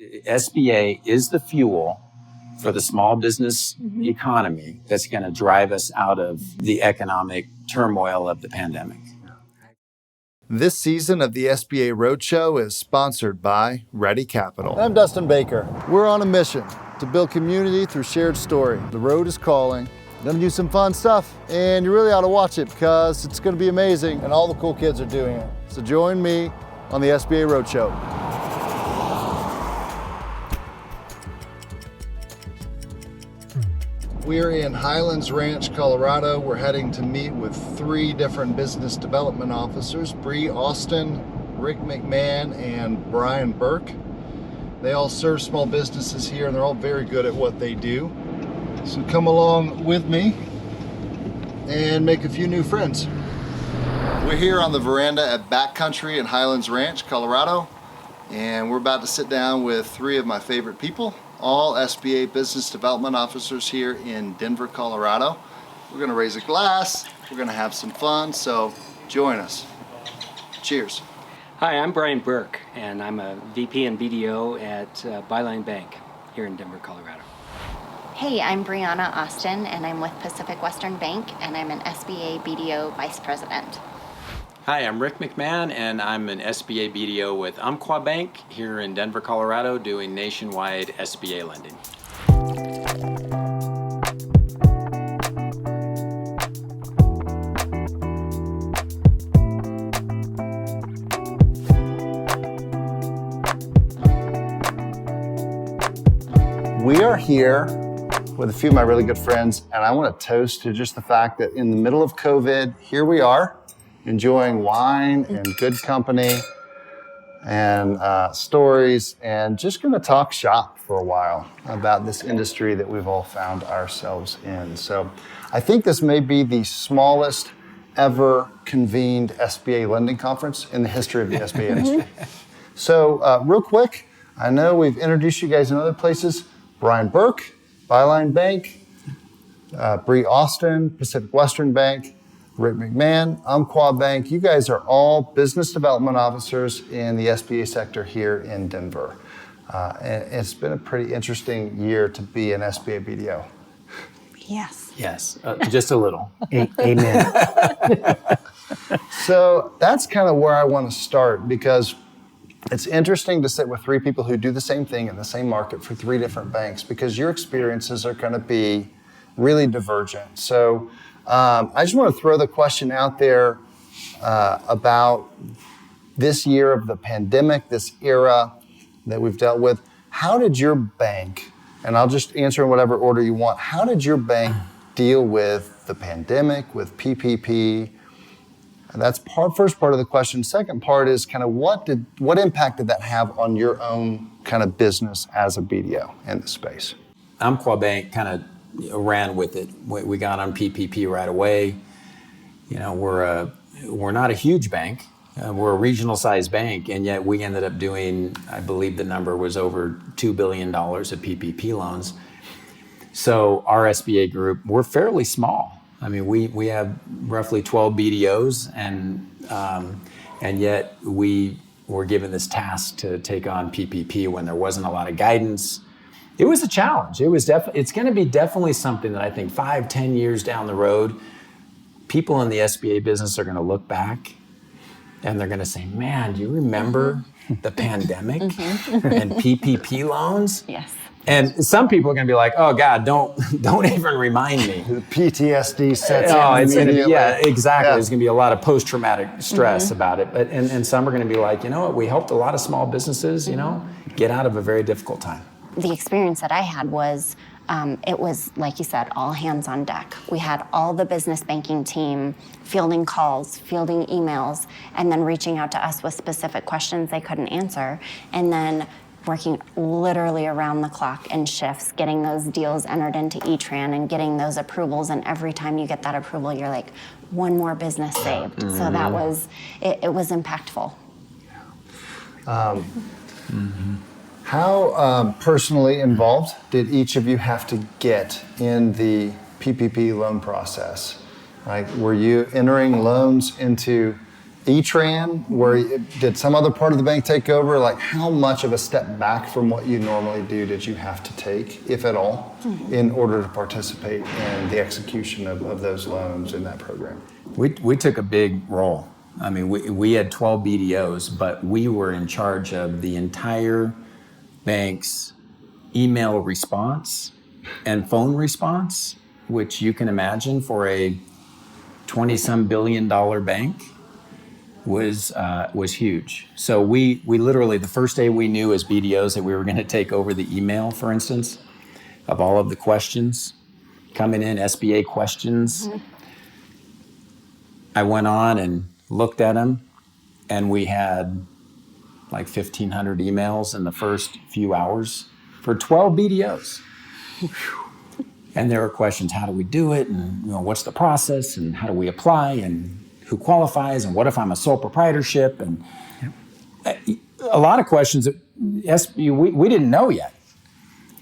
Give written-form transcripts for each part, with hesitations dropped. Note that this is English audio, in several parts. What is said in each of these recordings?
SBA is the fuel for the small business economy that's going to drive us out of the economic turmoil of the pandemic. This season of the SBA Roadshow is sponsored by Ready Capital. I'm Dustin Baker. We're on a mission to build community through shared story. The road is calling. I'm gonna do some fun stuff, and you really ought to watch it because it's gonna be amazing, and all the cool kids are doing it. So join me on the SBA Roadshow. We're in Highlands Ranch, Colorado. We're heading to meet with 3 different business development officers, Bree Austin, Rick McMann, and Brian Burke. They all serve small businesses here, and they're all very good at what they do. So come along with me and make a few new friends. We're here on the veranda at Backcountry in Highlands Ranch, Colorado, and we're about to sit down with 3 of my favorite people, all SBA business development officers here in Denver, Colorado. We're gonna raise a glass, we're gonna have some fun, so join us. Cheers. Hi, I'm Brian Burke, and I'm a VP and BDO at Byline Bank here in Denver, Colorado. Hey, I'm Briana Austin, and I'm with Pacific Western Bank, and I'm an SBA BDO Vice President. Hi, I'm Rick McMann, and I'm an SBA BDO with Umpqua Bank here in Denver, Colorado, doing nationwide SBA lending. We are here with a few of my really good friends, and I want to toast to just the fact that in the middle of COVID, here we are, enjoying wine and good company and stories, and just going to talk shop for a while about this industry that we've all found ourselves in. So I think this may be the smallest ever convened SBA lending conference in the history of the SBA industry. So real quick, I know we've introduced you guys in other places. Brian Burke, Byline Bank, Bree Austin, Pacific Western Bank, Rick McMann, Umpqua Bank. You guys are all business development officers in the SBA sector here in Denver. And it's been a pretty interesting year to be an SBA BDO. Yes. Yes, just a little. Amen. So that's kind of where I want to start, because it's interesting to sit with 3 people who do the same thing in the same market for 3 different banks, because your experiences are going to be really divergent. So I just want to throw the question out there about this year of the pandemic, this era that we've dealt with. How did your bank, and I'll just answer in whatever order you want, how did your bank deal with the pandemic, with PPP? And that's first part of the question. Second part is kind of what impact did that have on your own kind of business as a BDO in the space? Umpqua Bank kind of ran with it. We got on PPP right away. You know, we're not a huge bank. We're a regional sized bank, and yet we ended up doing, I believe the number was over $2 billion of PPP loans. So our SBA group, we're fairly small. I mean, we have roughly 12 BDOs, and yet we were given this task to take on PPP when there wasn't a lot of guidance. It was a challenge. It's going to be definitely something that I think 5-10 years down the road, people in the SBA business are going to look back and they're going to say, man, do you remember the pandemic and PPP loans? Yes. And some people are going to be like, oh God, don't even remind me. The PTSD sets in. Oh, it's going to be, yeah, exactly. Yeah. There's going to be a lot of post-traumatic stress about it. But and some are going to be like, you know what, we helped a lot of small businesses, you know, get out of a very difficult time. The experience that I had was, it was, like you said, all hands on deck. We had all the business banking team fielding calls, fielding emails, and then reaching out to us with specific questions they couldn't answer. And then working literally around the clock in shifts, getting those deals entered into E-Tran and getting those approvals. And every time you get that approval, you're like, one more business saved. Mm-hmm. So that was, it was impactful. How personally involved did each of you have to get in the PPP loan process? Like, were you entering loans into E-Tran, did some other part of the bank take over? Like, how much of a step back from what you normally do did you have to take, if at all, in order to participate in the execution of those loans in that program? We took a big role. I mean, we had 12 BDOs, but we were in charge of the entire bank's email response and phone response, which you can imagine for a 20-some billion dollar bank was huge. So we literally, the first day we knew as BDOs that we were going to take over the email, for instance, of all of the questions coming in, SBA questions, I went on and looked at them, and we had like 1,500 emails in the first few hours for 12 BDOs. And there were questions, how do we do it? And what's the process? And how do we apply? And who qualifies? And what if I'm a sole proprietorship? And a lot of questions that we didn't know yet.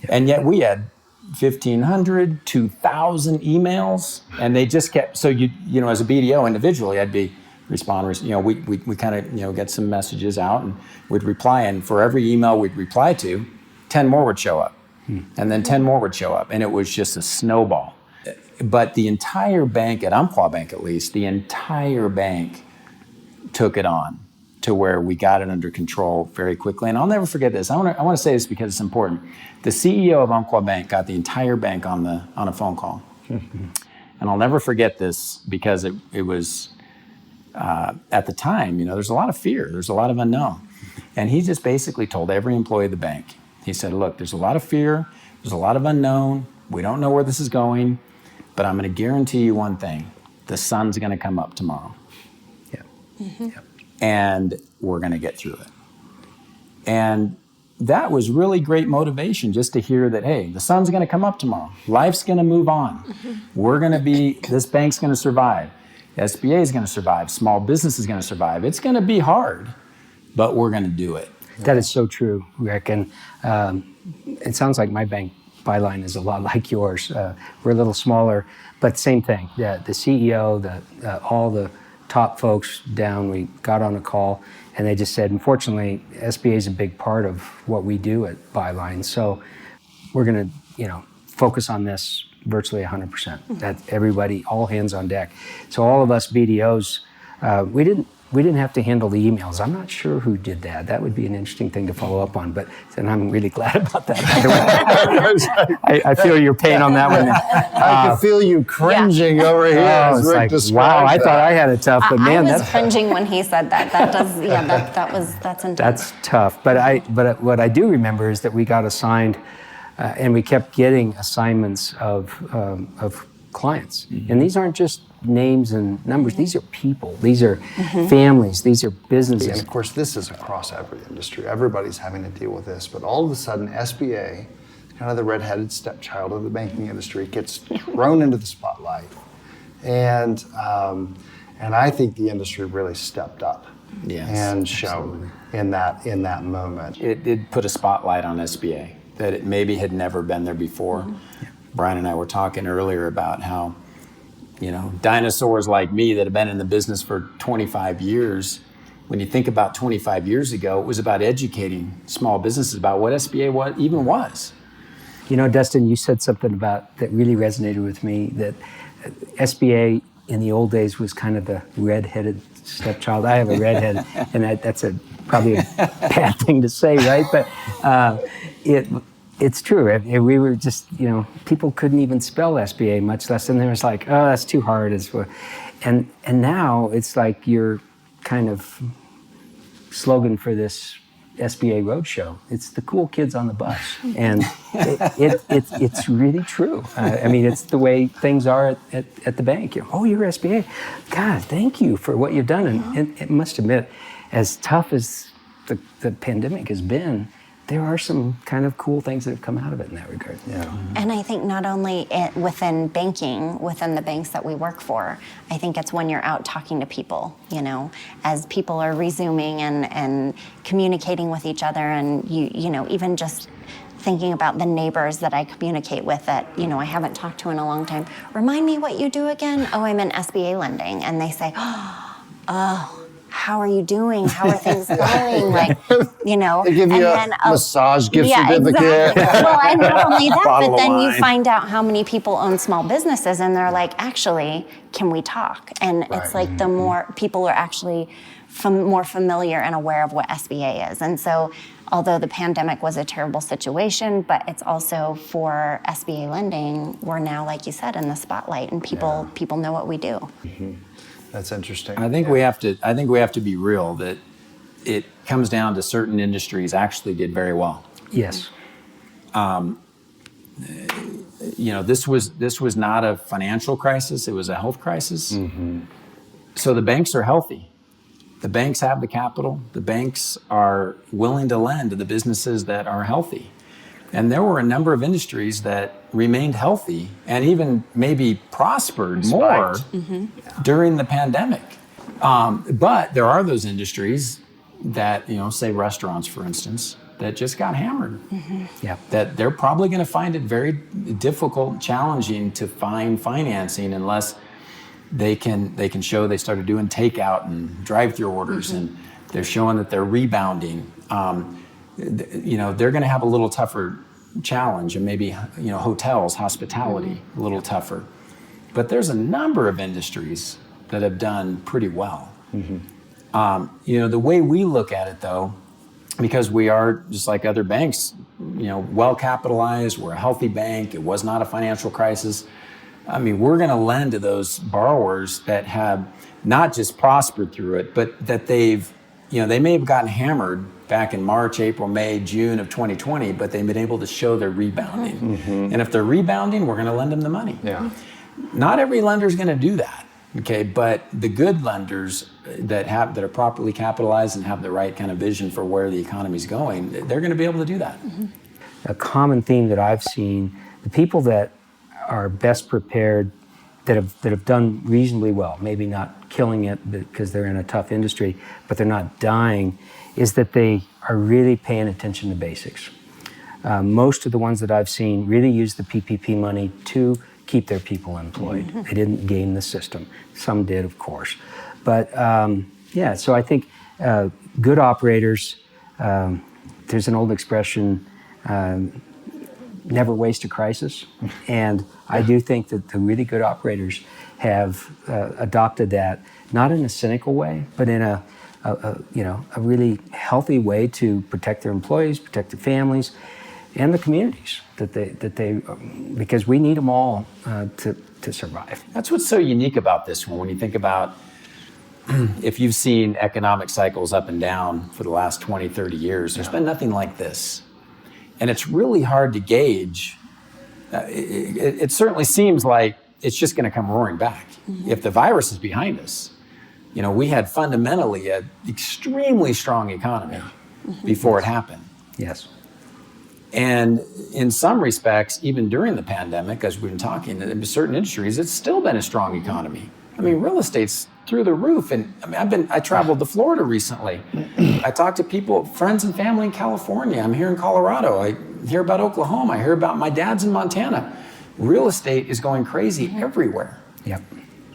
And yet we had 1,500, 2,000 emails, and they just kept, so as a BDO individually, I'd be responders, we kind of, get some messages out and we'd reply, and for every email we'd reply to, 10 more would show up. And then 10 more would show up, and it was just a snowball. But the entire bank, at Umpqua Bank at least, the entire bank took it on to where we got it under control very quickly. And I'll never forget this. I want to say this because it's important. The CEO of Umpqua Bank got the entire bank on a phone call. And I'll never forget this because it was, at the time, there's a lot of fear. There's a lot of unknown. And he just basically told every employee of the bank, he said, look, there's a lot of fear. There's a lot of unknown. We don't know where this is going. But I'm going to guarantee you one thing. The sun's going to come up tomorrow. Yeah. Yeah. And we're going to get through it. And that was really great motivation just to hear that, hey, the sun's going to come up tomorrow. Life's going to move on. We're going to this bank's going to survive. SBA is going to survive. Small business is going to survive. It's going to be hard, but we're going to do it. That is so true, Rick. And it sounds like my bank, Byline, is a lot like yours. We're a little smaller, but same thing. Yeah, the CEO, all the top folks down, we got on a call, and they just said, unfortunately, SBA is a big part of what we do at Byline. So we're going to, focus on this virtually 100%. That everybody, all hands on deck. So all of us BDOs, we didn't have to handle the emails. I'm not sure who did that. That would be an interesting thing to follow up on, and I'm really glad about that. I feel your pain on that one. I can feel you cringing over here as Rick described wow, I that. thought I had it tough, but man, I was cringing when he said that. That does, that's intense. That's tough. But what I do remember is that we got assigned, and we kept getting assignments of clients. And these aren't just names and numbers. These are people. These are families. These are businesses. And of course, this is across every industry. Everybody's having to deal with this. But all of a sudden, SBA, kind of the redheaded stepchild of the banking industry, gets thrown into the spotlight. And I think the industry really stepped up and showed in that moment. It did put a spotlight on SBA that it maybe had never been there before. Brian and I were talking earlier about how, dinosaurs like me that have been in the business for 25 years, when you think about 25 years ago, it was about educating small businesses about what SBA was. Dustin, you said something about that really resonated with me, that SBA in the old days was kind of the red-headed stepchild. I have a redhead, and that's probably a bad thing to say, right? But it's true. We were just, people couldn't even spell SBA, much less, and there was like, oh, that's too hard. And now it's like your kind of slogan for this SBA Roadshow. It's the cool kids on the bus, and it's really true. It's the way things are at the bank. Oh, you're SBA. God, thank you for what you've done. And I must admit, as tough as the pandemic has been, there are some kind of cool things that have come out of it in that regard. Yeah. And I think not only within banking, within the banks that we work for, I think it's when you're out talking to people, as people are resuming and communicating with each other, and even just thinking about the neighbors that I communicate with that, I haven't talked to in a long time. Remind me what you do again? Oh, I'm in SBA lending. And they say, oh, how are you doing? How are things going? Like, you know, They give you a massage gift certificate. Exactly. Well, and not only that, Bottle but of then you wine. find out how many people own small businesses, and they're like, actually, can we talk? And it's like the more people are actually more familiar and aware of what SBA is. And so, although the pandemic was a terrible situation, but it's also for SBA lending, we're now, like you said, in the spotlight, and people know what we do. That's interesting. I think we have to be real that it comes down to certain industries actually did very well. Yes. You know, this was not a financial crisis, it was a health crisis. So the banks are healthy. The banks have the capital. The banks are willing to lend to the businesses that are healthy. And there were a number of industries that remained healthy and even maybe prospered more during the pandemic. But there are those industries that, you know, say restaurants, for instance, that just got hammered. Yeah. That they're probably going to find it very difficult, challenging to find financing unless they can show they started doing takeout and drive-through orders, and they're showing that they're rebounding. You know, they're going to have a little tougher challenge, and maybe, you know, hotels, hospitality, a little tougher. But there's a number of industries that have done pretty well. You know, the way we look at it, though, because we are just like other banks, you know, well capitalized, we're a healthy bank, it was not a financial crisis. I mean, we're going to lend to those borrowers that have not just prospered through it, but that they've, you know, they may have gotten hammered back in March, April, May, June of 2020, but they've been able to show they're rebounding. And if they're rebounding, we're going to lend them the money. Yeah. Not every lender is going to do that, okay? But the good lenders that are properly capitalized and have the right kind of vision for where the economy's going, they're going to be able to do that. A common theme that I've seen, the people that are best prepared, that have done reasonably well, maybe not killing it because they're in a tough industry, but they're not dying, is that they are really paying attention to basics. Most of the ones that I've seen really use the PPP money to keep their people employed. They didn't game the system. Some did, of course. But yeah, so I think good operators, there's an old expression, never waste a crisis. And I do think that the really good operators have adopted that, not in a cynical way, but in a really healthy way to protect their employees, protect their families, and the communities that they because we need them all to survive. That's what's so unique about this one. When you think about, if you've seen economic cycles up and down for the last 20, 30 years, there's been nothing like this. And it's really hard to gauge. It certainly seems like it's just going to come roaring back. If the virus is behind us, you know, we had fundamentally an extremely strong economy before it happened. Yes. And in some respects, even during the pandemic, as we've been talking, in certain industries, it's still been a strong economy. I mean, real estate's through the roof. And I mean, I traveled to Florida recently. I talked to people, friends and family in California. I'm here in Colorado. I hear about Oklahoma. I hear about my dad's in Montana. Real estate is going crazy everywhere. Yep.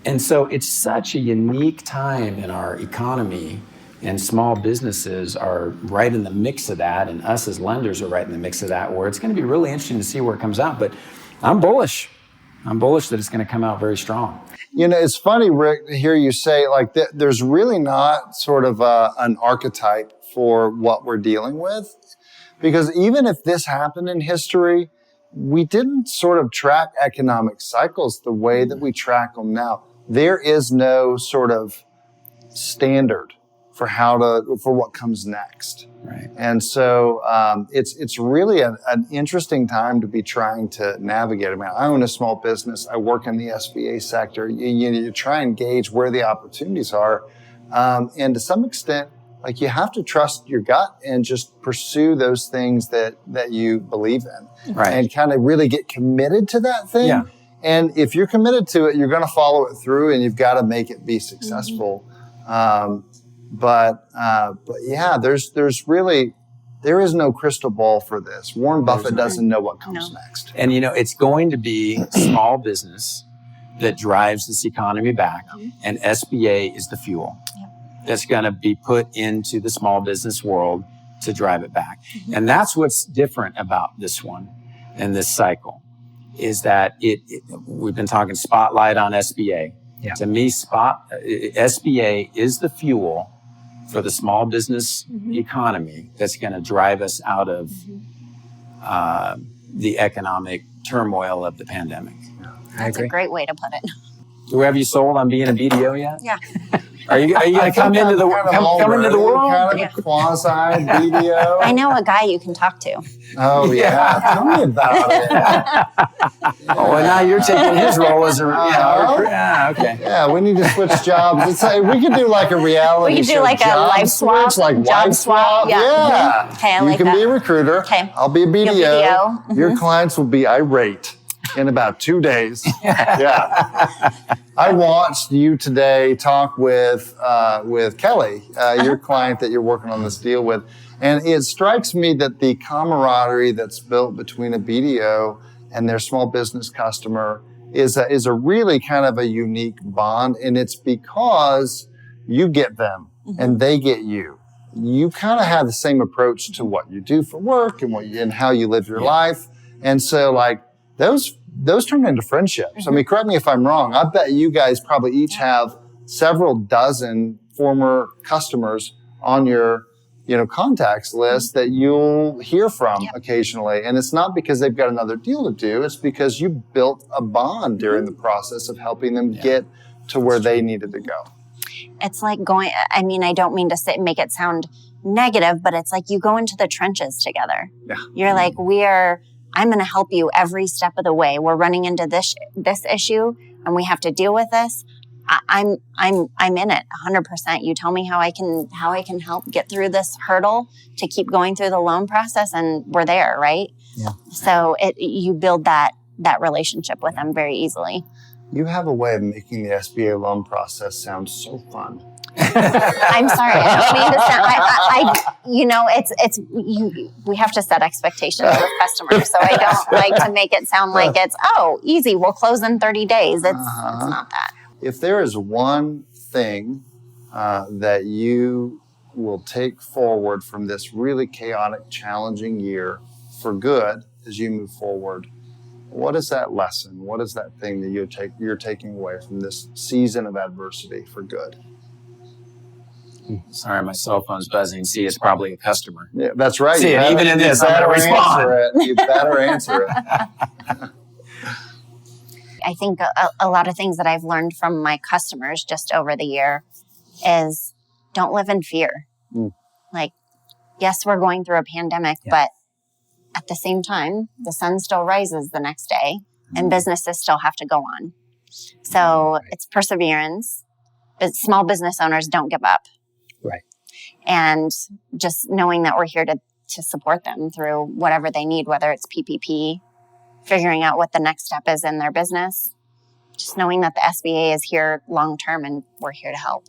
And so it's such a unique time in our economy, and small businesses are right in the mix of that, and us as lenders are right in the mix of that, where it's going to be really interesting to see where it comes out. But I'm bullish. I'm bullish that it's going to come out very strong. You know, it's funny, Rick, to hear you say, like, there's really not sort of an archetype for what we're dealing with. Because even if this happened in history, we didn't sort of track economic cycles the way that we track them now. There is no sort of standard for for what comes next. Right. And so it's really an interesting time to be trying to navigate. I mean, I own a small business. I work in the SBA sector. You try and gauge where the opportunities are. And to some extent, like, you have to trust your gut and just pursue those things that you believe in. Right. And kind of really get committed to that thing. Yeah. And if you're committed to it, you're going to follow it through, and you've got to make it be successful. But yeah, there is no crystal ball for this. Warren Buffett doesn't know what comes next. And, you know, it's going to be small business that drives this economy back, and SBA is the fuel. that's going to be put into the small business world to drive it back. And that's what's different about this one and this cycle, is that we've been talking spotlight on SBA. Yeah. To me, SBA is the fuel for the small business economy that's going to drive us out of the economic turmoil of the pandemic. That's a great way to put it. Do we have you sold on being a BDO yet? Yeah. Are you going to come into the world? Kind of a quasi BDO. I know a guy you can talk to. Oh yeah, tell me about it. Oh, well, now you're taking his role as a recruiter. Yeah, okay. Yeah, we need to switch jobs. It's like, we could do like a reality We could do show. like a Job life swap, switch, like job wife swap. Yeah. Okay, I you like can that. be a recruiter. Okay. I'll be a BDO. You'll BDO. Your clients will be irate in about 2 days. Yeah. I watched you today talk with Kelly, your client that you're working on this deal with. And it strikes me that the camaraderie that's built between a BDO and their small business customer is a really kind of a unique bond. And it's because you get them and they get you. You kind of have the same approach to what you do for work and how you live your life. And so like those turn into friendships. I mean, correct me if I'm wrong. I bet you guys probably each have several dozen former customers on your contacts list that you'll hear from occasionally. And it's not because they've got another deal to do. It's because you built a bond during the process of helping them get to where they needed to go. It's like I don't mean to make it sound negative, but it's like you go into the trenches together. Yeah. You're like, I'm going to help you every step of the way. We're running into this issue and we have to deal with this. I'm in it 100%. You tell me how I can help get through this hurdle to keep going through the loan process, and we're there, right? Yeah. So you build that relationship with them very easily. You have a way of making the SBA loan process sound so fun. I'm sorry. I don't mean to sound. We have to set expectations with customers, so I don't like to make it sound like it's easy. We'll close in 30 days. It's not that. If there is one thing that you will take forward from this really chaotic, challenging year for good as you move forward, what is that lesson? What is that thing that you're taking away from this season of adversity for good? Sorry, my cell phone's buzzing. See, it's probably a customer. Yeah, that's right. See, even in this, I'm going to respond. You better answer it. I think a lot of things that I've learned from my customers just over the year is don't live in fear. Like, yes, we're going through a pandemic, but at the same time, the sun still rises the next day and businesses still have to go on. So it's perseverance. But small business owners don't give up. Right. And just knowing that we're here to support them through whatever they need, whether it's PPP, figuring out what the next step is in their business, just knowing that the SBA is here long term and we're here to help.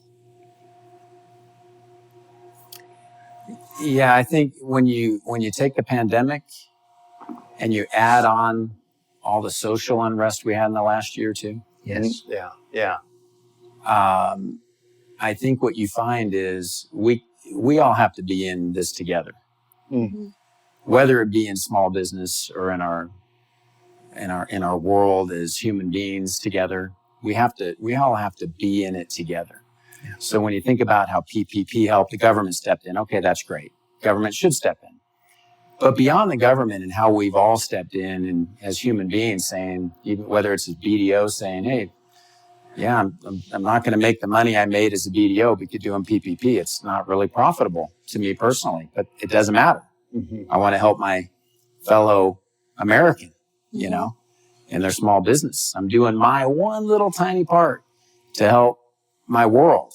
Yeah, I think when you take the pandemic and you add on all the social unrest we had in the last year or two. Yes. Yeah. I think what you find is we all have to be in this together, whether it be in small business or in our world as human beings together. We all have to be in it together. Yeah. So when you think about how PPP helped, the government stepped in. Okay, that's great. Government should step in. But beyond the government and how we've all stepped in and as human beings saying, even whether it's a BDO saying, hey, yeah, I'm not going to make the money I made as a BDO because doing PPP, it's not really profitable to me personally, but it doesn't matter. I want to help my fellow American, in their small business. I'm doing my one little tiny part to help my world.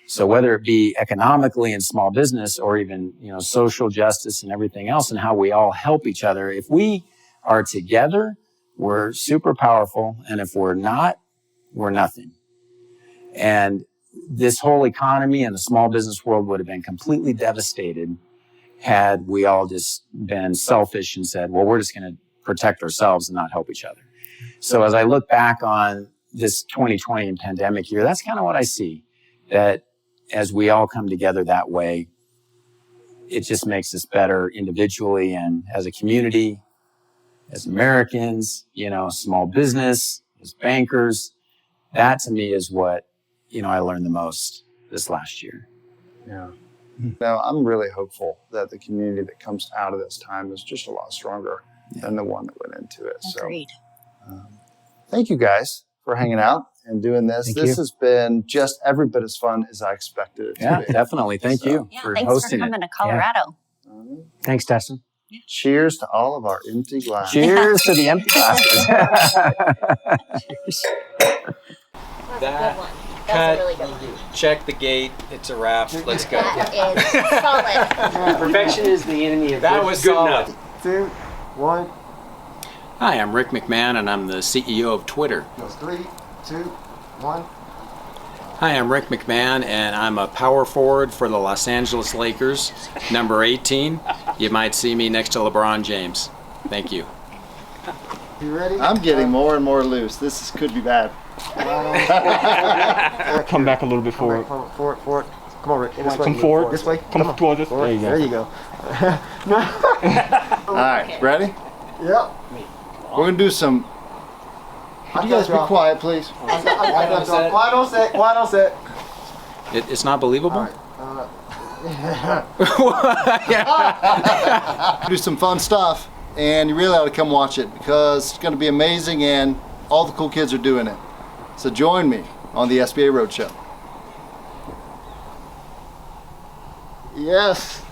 So whether it be economically in small business or even, social justice and everything else and how we all help each other, if we are together, we're super powerful. And if we're not, we're nothing. And this whole economy and the small business world would have been completely devastated had we all just been selfish and said, well, we're just going to protect ourselves and not help each other. So as I look back on this 2020 pandemic year, that's kind of what I see, that as we all come together that way, it just makes us better individually and as a community, as Americans, small business, as bankers. That to me is what, I learned the most this last year. Yeah. Now, I'm really hopeful that the community that comes out of this time is just a lot stronger than the one that went into it. Agreed. So, thank you guys for hanging out and doing this. Thank This you. has been just every bit as fun as I expected it to Yeah, be. definitely. Thank you Yeah, for thanks for hosting coming it. to Colorado. Thanks, Dustin. Cheers to all of our empty glasses. Cheers to the empty glasses. That's a good one. That's a really good one. Check the gate. It's a wrap. Let's go. That is solid. Perfection is the enemy of That was good solid. enough. 2, 1, Hi, I'm Rick McMann, and I'm the CEO of Twitter. goes 3, 2, 1. Hi, I'm Rick McMann, and I'm a power forward for the Los Angeles Lakers, number 18. You might see me next to LeBron James. Thank you. You ready? I'm getting more and more loose. Could be bad. Come back a little bit forward. Forward. Come on, Rick. This way. Come forward. This way. Come towards us. Forward. There you go. There you go. All right, ready? Yep. We're going to do some... Could you guys be quiet, please? Quiet on set. Quiet on set. It's not believable? Do some fun stuff, and you really ought to come watch it because it's going to be amazing, and all the cool kids are doing it. So join me on the SBA Roadshow. Yes.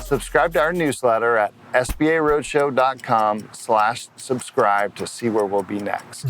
Subscribe to our newsletter at sbaroadshow.com/subscribe to see where we'll be next.